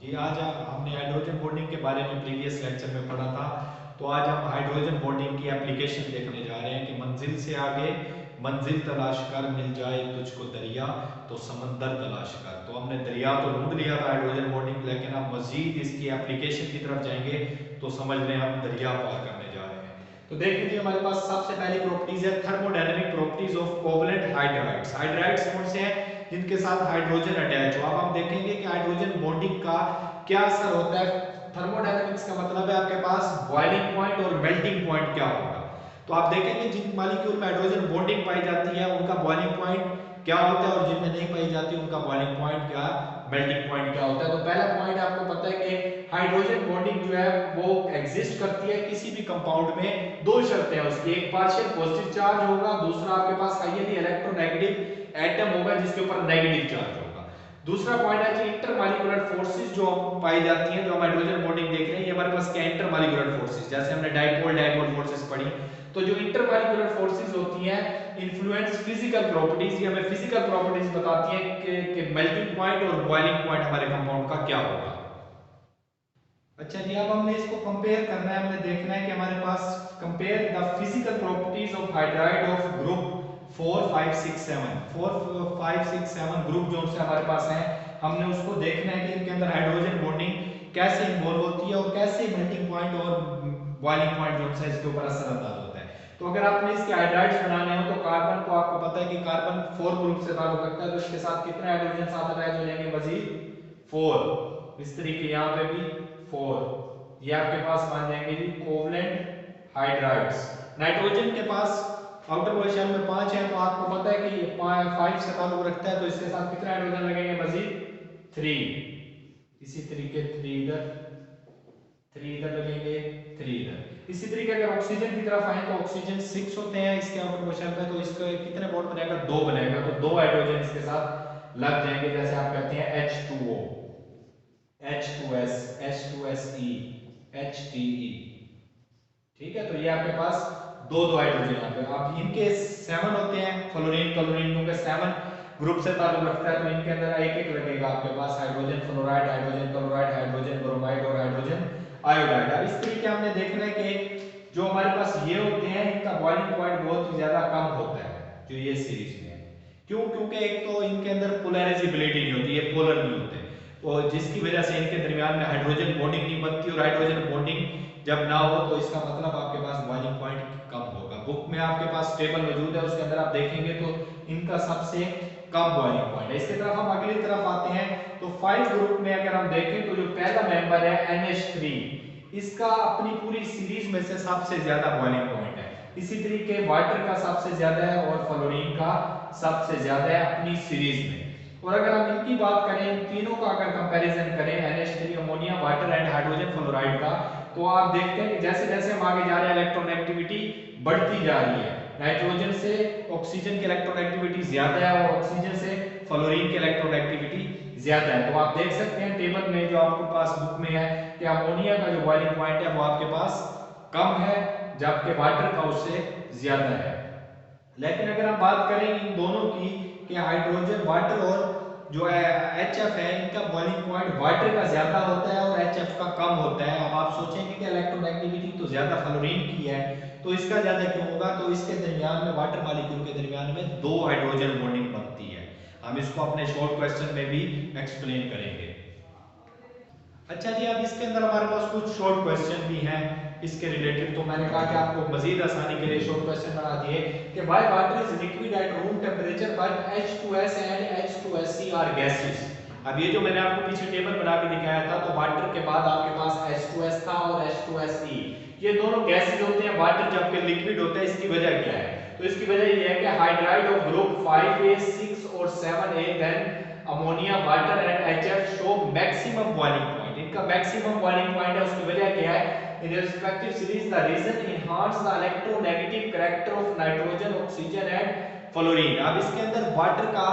जी आज हमने hydrogen bonding के बारे में प्रीवियस लेक्चर में पढ़ा था। तो आज हम हाइड्रोजन बॉन्डिंग की एप्लीकेशन देखने जा रहे हैं कि मंजिल से आगे मंजिल तलाश कर, मिल जाए तुझको दरिया तो समंदर तलाश कर। तो हमने दरिया तो ढूंढ लिया था हाइड्रोजन बॉन्डिंग, लेकिन अब मजीद इसकी एप्लीकेशन की तरफ जाएंगे तो समझ लें हम दरिया पार करने जा रहे हैं। तो देख लीजिए हमारे पास सबसे पहली प्रॉपर्टीज है thermodynamic properties of covalent hydrides. Hydrides कौन से हैं? जिनके साथ हाइड्रोजन अटैच हो। अब हम देखेंगे कि हाइड्रोजन बॉन्डिंग का क्या असर होता है। थर्मोडायनेमिक्स का मतलब है आपके पास बॉइलिंग पॉइंट और मेल्टिंग पॉइंट क्या होगा। तो आप देखेंगे जिन मॉलिक्यूल में हाइड्रोजन बॉन्डिंग पाई जाती है उनका बॉइलिंग पॉइंट क्या होता है और जिनमें नहीं पाई जाती उनका बॉइलिंग पॉइंट क्या, मेल्टिंग पॉइंट क्या होता है। तो पहला पॉइंट आपको पता है कि हाइड्रोजन बॉन्डिंग जो है वो एग्जिस्ट करती है किसी भी कंपाउंड में। दो शर्तें हैं उसकी, एक पार्शियल पॉजिटिव चार्ज होगा, दूसरा आपके पास हाईली इलेक्ट्रोनेगेटिव एटम होगा जिसके ऊपर नेगेटिव चार्ज होगा। दूसरा पॉइंट है कि इंटरमॉलिक्यूलर फोर्सेस जो पाई जाती हैं, जो हम हाइड्रोजन बॉन्डिंग देख रहे हैं, ये हमारे पास क्या इंटरमॉलिक्यूलर फोर्सेस, जैसे हमने डाइपोल डाइपोल फोर्सेस पढ़ी। तो जो इंटरमॉलिक्यूलर फोर्सेस होती हैं इन्फ्लुएंस फिजिकल प्रॉपर्टीज, ये हमें फिजिकल प्रॉपर्टीज बताती हैं कि मेल्टिंग पॉइंट और बॉइलिंग पॉइंट हमारे कंपाउंड का क्या होगा। अच्छा जी, अब हमने इसको कंपेयर करना है, हमने देखना है कि हमारे पास compare the physical properties of hydride of group 4 5 6 7 4 5 6 7 group जो से हमारे पास हैं, हमने उसको देखना है कि इनके अंदर हाइड्रोजन बॉन्डिंग कैसे इन्वॉल्व होती है और कैसे मेल्टिंग पॉइंट और बॉइलिंग पॉइंट जो है इसके ऊपर असर अंदाज होता है। तो अगर आपने इसके हाइड्राइड्स बनाने हो तो कार्बन को आपको पता है कि कार्बन 4 ग्रुप से ताल्लुक रखता है, तो इसके साथ कितने हाइड्रोजन साथ अटैच हो जाएंगे? मजीद 4। इस तरीके यहाँ पे भी 4। ये आपके पास मान जाएंगे जी कोवलेंट हाइड्राइड्स। नाइट्रोजन के पास आउटर वाले शेल में 5 है, तो आपको पता है कि 5 से ताल्लुक रखता है, तो इसके साथ कितने हाइड्रोजन लगेंगे? मजीद 3। इसी तरीके 3 इधर, 3 इधर लगेंगे, 3 इधर। इसी तरीके अगर ऑक्सीजन की तरफ आए तो ऑक्सीजन 6 होते हैं इसके आउटर वाले शेल पे, तो इसका कितने बॉन्ड बनेगा? 2 बनेगा, तो 2 हाइड्रोजन इसके साथ लग जाएंगे, जैसे आप कहते हैं H2O, H2S, H2SE, HTE। ठीक है, तो ये आपके पास दो दो हाइड्रोजन यहाँ पे। अब इनके 7 होते हैं, फ्लोरीन क्लोरीन क्योंकि 7 ग्रुप से ताल्लुक रखता है, तो इनके अंदर एक एक लगेगा आपके पास hydrogen fluoride, hydrogen chloride, hydrogen bromide और हाइड्रोजन आयोडाइड। अब इस तरीके हमने देखना है कि जो हमारे पास ये होते हैं इनका बॉइलिंग पॉइंट बहुत ही ज्यादा कम होता है जो ये सीरीज में है। क्यों? क्योंकि एक तो इनके अंदर पोलराइजेबिलिटी नहीं होती, ये पोलर नहीं होते, तो जिसकी वजह से इनके दरमियान में हाइड्रोजन बॉन्डिंग नहीं बनती, और हाइड्रोजन बॉन्डिंग जब ना हो तो इसका मतलब आपके पास बॉइलिंग पॉइंट कम होगा। बुक में आपके पास टेबल मौजूद है, उसके अंदर आप देखेंगे तो इनका सबसे कम बॉइलिंग पॉइंट है। इसके तरफ हम अगली तरफ आते हैं, तो 5 ग्रुप में अगर हम देखें तो जो पहला मेंबर है NH3, इसका अपनी पूरी सीरीज में से सबसे ज्यादा बॉइलिंग पॉइंट है। इसी तरीके वाटर का सबसे ज्यादा है और फ्लोरीन का सबसे ज्यादा है अपनी सीरीज में। और अगर हम इनकी बात करें, इन तीनों का अगर कंपैरिजन करें, NH3 ammonia water and hydrogen fluoride का, तो आप देखते हैं कि जैसे जैसे हम आगे जा रहे हैं इलेक्ट्रोनेगेटिविटी बढ़ती जा रही है। नाइट्रोजन से ऑक्सीजन की इलेक्ट्रोनेगेटिविटी ज्यादा है और ऑक्सीजन से फ्लोरीन की इलेक्ट्रोनेगेटिविटी ज्यादा है। तो आप देख सकते हैं टेबल में जो आपके पास बुक में है कि अमोनिया का जो बॉइलिंग पॉइंट है वो आपके पास कम है, जबकि वाटर का उससे ज्यादा है। लेकिन अगर हम बात करें इन दोनों की कि हाइड्रोजन वाटर और जो है HF है, इनका बॉइलिंग पॉइंट वाटर का ज्यादा होता है और HF का कम होता है। अब आप सोचेंगे कि इलेक्ट्रोनेगेटिविटी तो ज्यादा फ्लोरीन की है, तो इसका ज्यादा क्यों होगा? तो इसके दरमियान में वाटर मॉलिक्यूल के दरमियान में 2 हाइड्रोजन बॉन्डिंग बनती है। हम इसको अपने शॉर्ट क्वेश्चन में भी एक्सप्लेन करेंगे। अच्छा जी, अब इसके अंदर हमारे पास कुछ शॉर्ट क्वेश्चन भी हैं इसके रिलेटेड, तो मैंने कहा कि आपको मजीद आसानी के लिए शॉर्ट क्वेश्चन बना दिए कि why water is liquid at room temperature but H2S and H2SE are gases. अब ये जो मैंने आपको पीछे टेबल बना के दिखाया था, तो वाटर के बाद आपके पास H2S था और H2SE, ये दोनों गैसेस होते हैं। वाटर जबकि लिक्विड होता है, इसकी वजह क्या है? तो इसकी वजह ये है कि हाइड्राइड ऑफ ग्रुप 5A 6 और 7A then ammonia water and HF show maximum boiling point. इनका मैक्सिमम बॉइलिंग पॉइंट है, उसकी वजह क्या है? In respective series the reason enhance the electronegative character of nitrogen, oxygen and fluorine. अब इसके अंदर वाटर का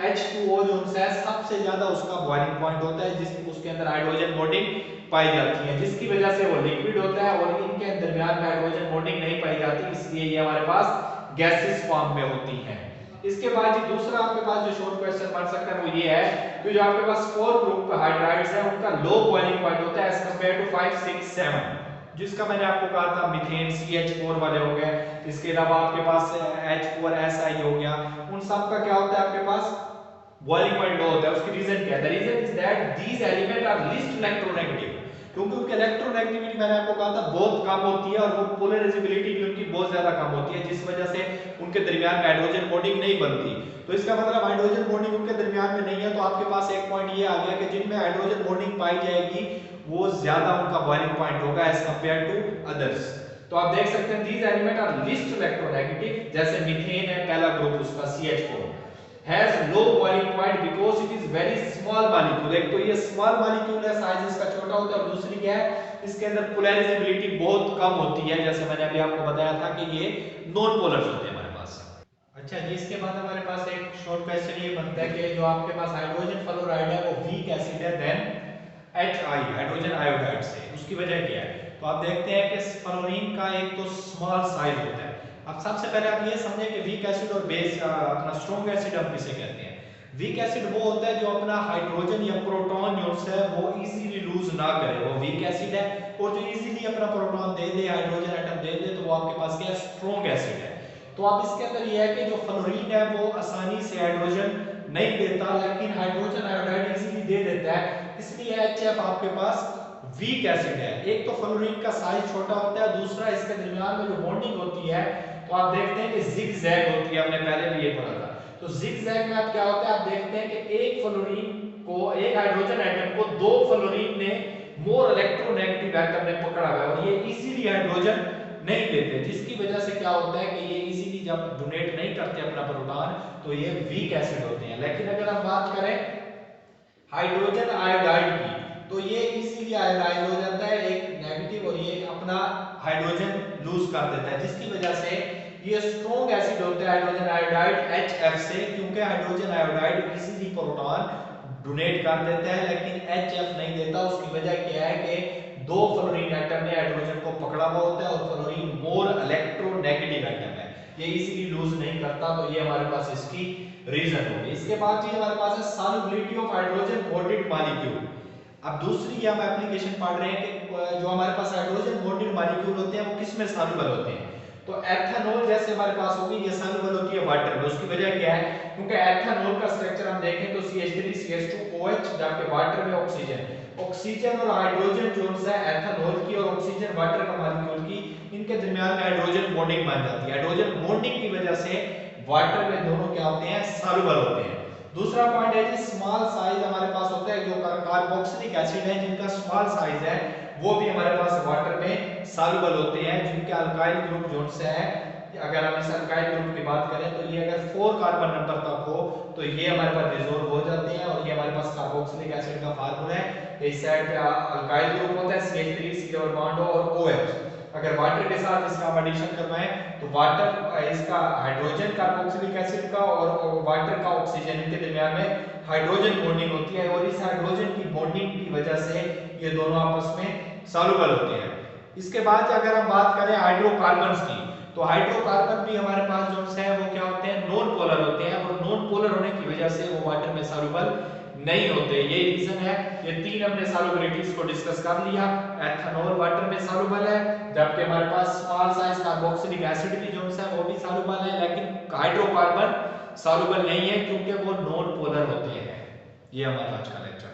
H2O जो है सबसे ज्यादा उसका बॉइलिंग पॉइंट होता है, जिसकी उसके अंदर हाइड्रोजन बॉन्डिंग पाई जाती है, जिसकी वजह से वो लिक्विड होता है और इनके दरमियान में हाइड्रोजन बॉन्डिंग नहीं पाई जाती, इसलिए ये हमारे पास गैसेस फॉर्म में होती हैं। इसके बाद जी दूसरा आपके पास जो शॉर्ट क्वेश्चन बन सकता है वो ये है कि जो आपके पास 4 ग्रुप हाइड्राइड्स है उनका लो बॉइलिंग पॉइंट होता है एज कंपेयर टू 5 6 7, जिसका मैंने आपको कहा था मीथेन CH4 वाले हो गए, इसके अलावा आपके पास H4SI हो गया, उन सब का क्या होता है आपके पास बॉइलिंग पॉइंट लो होता है। उसकी रीजन क्या है? The reason is that these element are least electronegative, क्योंकि उनकी इलेक्ट्रोनेगेटिविटी मैंने आपको कहा था बहुत कम होती है और वो पोलराइजेबिलिटी भी उनकी बहुत ज्यादा कम होती है, जिस वजह से उनके दरमियान में हाइड्रोजन बॉन्डिंग नहीं बनती। तो इसका मतलब हाइड्रोजन बॉन्डिंग उनके दरमियान में नहीं है, तो आपके पास एक पॉइंट ये आ गया कि जिनमें हाइड्रोजन बॉन्डिंग पाई जाएगी वो ज्यादा उनका बॉइलिंग पॉइंट होगा एज कंपेयर टू अदर्स। तो आप देख सकते हैं दीस एलिमेंट आर लीस्ट इलेक्ट्रोनेगेटिव, जैसे मीथेन है पहला ग्रुप उसका CH4 has low boiling point because it is very small molecule। एक तो ये स्मॉल मॉलिक्यूल है, साइज इसका छोटा होता है, और दूसरी क्या है, इसके अंदर पोलराइजेबिलिटी बहुत कम होती है, जैसे मैंने अभी आपको बताया था कि ये नॉन पोलर्स होते हैं हमारे पास। अच्छा जी, इसके बाद हमारे पास एक शॉर्ट क्वेश्चन ये बनता है कि जो आपके पास हाइड्रोजन फ्लोराइड है वो वीक एसिड है देन HI हाइड्रोजन आयोडाइड से, उसकी वजह क्या है? तो आप देखते हैं कि फ्लोरीन का एक तो स्मॉल साइज होता है। अब सबसे पहले आप ये समझें कि वीक एसिड और बेस अपना स्ट्रॉन्ग एसिड हम किसे कहते हैं? वीक एसिड वो होता है जो अपना हाइड्रोजन या प्रोटॉन जो है वो इजीली लूज ना करे, वो वीक एसिड है। और जो इजीली अपना प्रोटॉन दे दे, हाइड्रोजन एटम दे दे, तो वो आपके पास क्या है? स्ट्रॉन्ग एसिड है। तो अब इसके अंदर ये है कि जो फ्लोरीन है वो आसानी से हाइड्रोजन नहीं देता, लेकिन हाइड्रोजन आयोडाइड इजीली दे देता है, इसलिए HF आपके पास वीक एसिड है। एक तो फ्लोरीन का साइज छोटा होता है, दूसरा इसके दरमियान में जो बॉन्डिंग होती है तो आप देखते हैं कि जिगजैग होती है, हमने पहले भी ये पढ़ा था। तो जिगजैग में आप क्या होता है, आप देखते हैं कि एक फ्लोरीन को, एक हाइड्रोजन एटम को दो फ्लोरीन ने मोर इलेक्ट्रोनेगेटिव एटम ने पकड़ा हुआ है और ये इजीली हाइड्रोजन नहीं देते, जिसकी वजह से क्या होता है कि ये इजीली जब डोनेट नहीं करते अपना प्रोटॉन तो ये वीक एसिड होते हैं। लेकिन अगर हम बात करें हाइड्रोजन आयोडाइड की तो ये इजीली आयोडाइज हो जाता है एक नेगेटिव और ये अपना हाइड्रोजन लूज कर देता है, जिसकी वजह से ये स्ट्रॉन्ग एसिड होता है हाइड्रोजन आयोडाइड HF से, क्योंकि hydrogen iodide easily proton donate कर देता है लेकिन HF नहीं देता। उसकी वजह क्या है कि दो फ्लोरीन एटम ने हाइड्रोजन को पकड़ा हुआ होता है और फ्लोरीन मोर इलेक्ट्रोनेगेटिव एटम है, ये इजीली लूज नहीं करता, तो ये हमारे पास इसकी रीजन होगी। इसके बाद जी हमारे पास है solubility of hydrogen bonded molecule. अब दूसरी हम एप्लीकेशन पढ़ रहे हैं कि जो हमारे पास हाइड्रोजन बॉन्डेड मॉलिक्यूल होते हैं वो किस में सॉल्युबल होते हैं? तो एथेनॉल जैसे हमारे पास होगी ये सॉल्युबल होती है वाटर में। उसकी वजह क्या है? क्योंकि एथेनॉल का स्ट्रक्चर हम देखें तो CH3 CH2 OH, जबकि वाटर में ऑक्सीजन और हाइड्रोजन जो है एथेनॉल की और ऑक्सीजन वाटर का मॉलिक्यूल की, इनके दरमियान में हाइड्रोजन बॉन्डिंग बन जाती है। हाइड्रोजन बॉन्डिंग की वजह से वाटर में दोनों क्या होते हैं? सॉल्युबल होते हैं। दूसरा पॉइंट है जी स्मॉल साइज हमारे पास होता है, जो कार्बोक्सिलिक एसिड है जिनका स्मॉल साइज है वो भी हमारे पास वाटर में सॉल्युबल होते हैं, जिनके अल्काइल ग्रुप जो से है, अगर हम इस अल्काइल ग्रुप की बात करें तो ये अगर 4 कार्बन नंबर तक हो तो ये हमारे पास डिसॉल्व हो जाते हैं और ये हमारे पास कार्बोक्सिलिक एसिड का फार्मूला है। इस साइड पे अल्काइल ग्रुप होता है CH3 C डबल बॉन्ड और OH, अगर वाटर के साथ इसका हम एडिशन करवाएं तो वाटर इसका हाइड्रोजन कार्बोक्सिलिक एसिड का और वाटर का ऑक्सीजन के दरमियान में हाइड्रोजन बॉन्डिंग होती है और इस हाइड्रोजन की बॉन्डिंग की वजह से ये दोनों आपस में सॉल्युबल होते हैं। इसके बाद अगर हम बात करें हाइड्रोकार्बन्स की तो हाइड्रोकार्बन भी हमारे पास जो है वो क्या होते हैं? नॉन पोलर होते हैं और नॉन पोलर होने की वजह से वो वाटर में सॉल्युबल नहीं होते, यही रीजन है। ये तीन हमने सॉल्युबिलिटीज को डिस्कस कर लिया। एथेनॉल वाटर में सॉल्युबल है, जबकि हमारे पास स्मॉल साइज कार्बोक्सिलिक एसिड भी जो है वो भी सॉल्युबल है, लेकिन हाइड्रोकार्बन सॉल्युबल नहीं है क्योंकि वो नॉन पोलर होते हैं। ये हमारा आज का लेक्चर